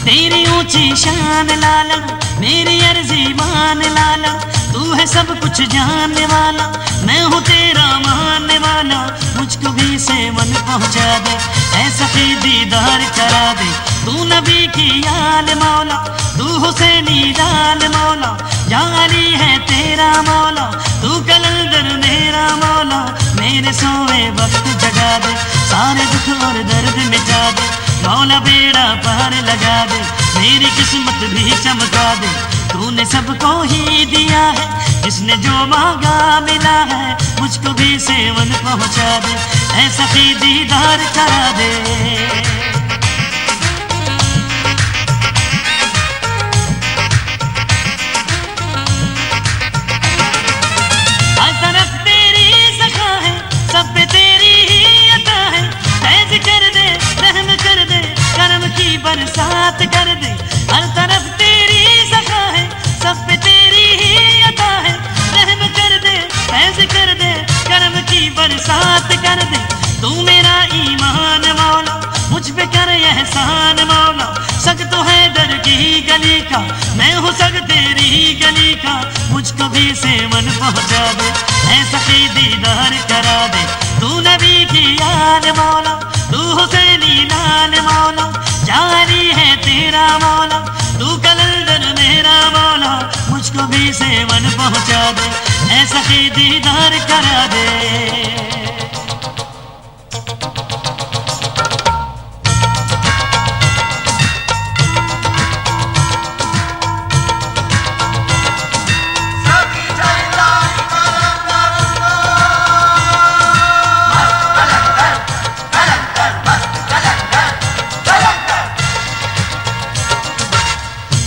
तेरी ऊंची शान लाला, मेरी अर्जी मान लाला, तू है सब कुछ जानने वाला, मैं हूँ तेरा मानने वाला, मुझको भी सेवन पहुँचा दे, ऐसा ही दीदार करा दे, तू नबी की आल मौला, तू हुसैनी लाल मौला, जाली है तेरा मौला, तू कलंदर मेरा मौला, मेरे सोए वक्त जगा दे, सारे दुख और दर्द मिटा दे, मौला बेड़ा पार लगा दे, मेरी किस्मत भी चमका दे, तूने सबको ही दिया है, जिसने जो मांगा मिला है, मुझको भी सेवन पहुंचा दे, ऐसा ही दीदार करा दे। हर तरफ तेरी सखा है, सब पे तेरी ही अता है, फैज़ कर दे, रहम कर दे, करम की बरसात कर दे, हर तरफ तेरी सखा है, सब पे तेरी ही अता है, रहम कर दे, फैज़ कर दे, करम की बरसात कर दे, तू मेरा ईमान मौला, मुझ पे कर एहसान मौला, सग तो है दर की गली का, मैं हूँ सग तेरी ही गली का, मुझको भी सेवन पहुँचा दे, ऐसा ही दीदार करा दे, तू नबी की आल मौला, तू हुसैनी लाल मौला, जाली है तेरा मौला, तू कलंदर मेरा मौला, मुझको भी सेवन पहुँचा दे, ऐसा ही दीदार करा दे।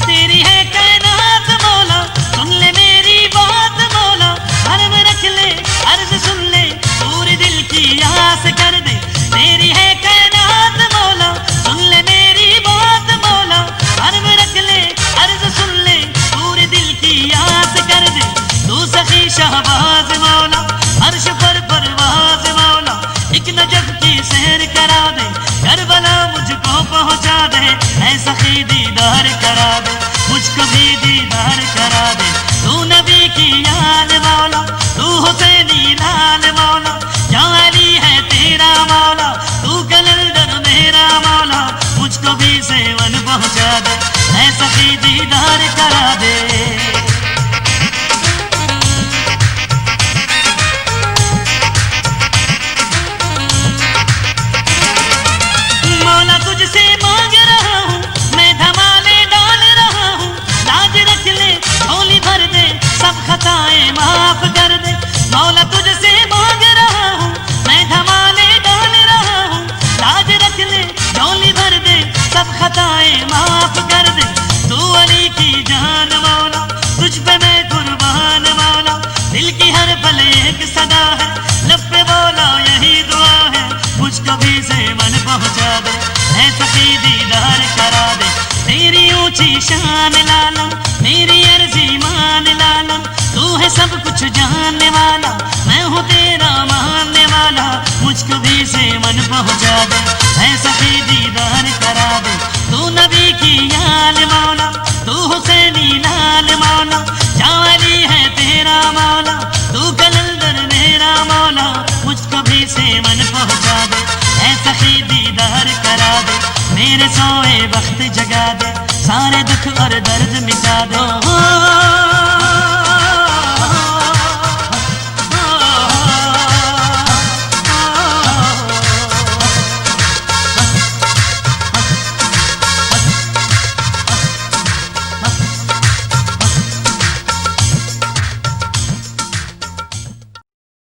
तेरी है कायनात मौला, सुन ले मेरी बात मौला, हरम रख ले, अर्ज सुन ले, पूरी दिल की आस कर दे, तेरी है कायनात मौला, सुन ले मेरी बात मौला, हरम रख ले, अर्ज सुन ले, पूरी दिल की आस कर दे, तू सखी शहबाज मौला, अर्श पर परवाज मौला, एक नजफ की सैर करा दे, करबला मुझको पहुंचा दे, ऐसा ही दीदार करा दे, मुझको भी दीदार करा दे, तू नबी की आल मौला, तू हुसैनी लाल मौला, जाली है तेरा मौला, तू कलंदर मेरा मौला, मुझको भी सेवन पहुंचा दे, ऐसा ही दीदार करा दे। मौला तुझसे मांग रहा हूँ, मैं धमाले डाल रहा हूँ, लाज रख ले, झोली भर दे, सब खताएं माफ कर दे, मौला तुझसे मांग रहा हूँ, मैं धमाले डाल रहा हूँ, लाज रख ले, झोली भर दे, सब खताएं माफ कर दे, तू अली की जान मौला, तुझ पे मैं कुर्बान मौला, दिल की हर पल एक सदा है, लब पे बोला यही दुआ है, मुझको भी सेवन पहुंचा दे, ऐसा ही दीदार करा दे, तेरी ऊंची शान लाला, मेरी अर्जी मान लाला, तू है सब कुछ जानने वाला, मैं हूँ तेरा मानने वाला, मुझको भी सेवन पहुंचा दे, ऐसा ही दीदार करा दे, तू नबी की आल मौला, तू हुसैनी लाल मौला, जाली है तेरा मौला, तू कलंदर मेरा मौला, मुझको भी सेवन पहुंचा दे, ऐसा ही दीदार करा दे, मेरे सोए वक्त जगा दे, सारे दुख और दर्द मिटा दे।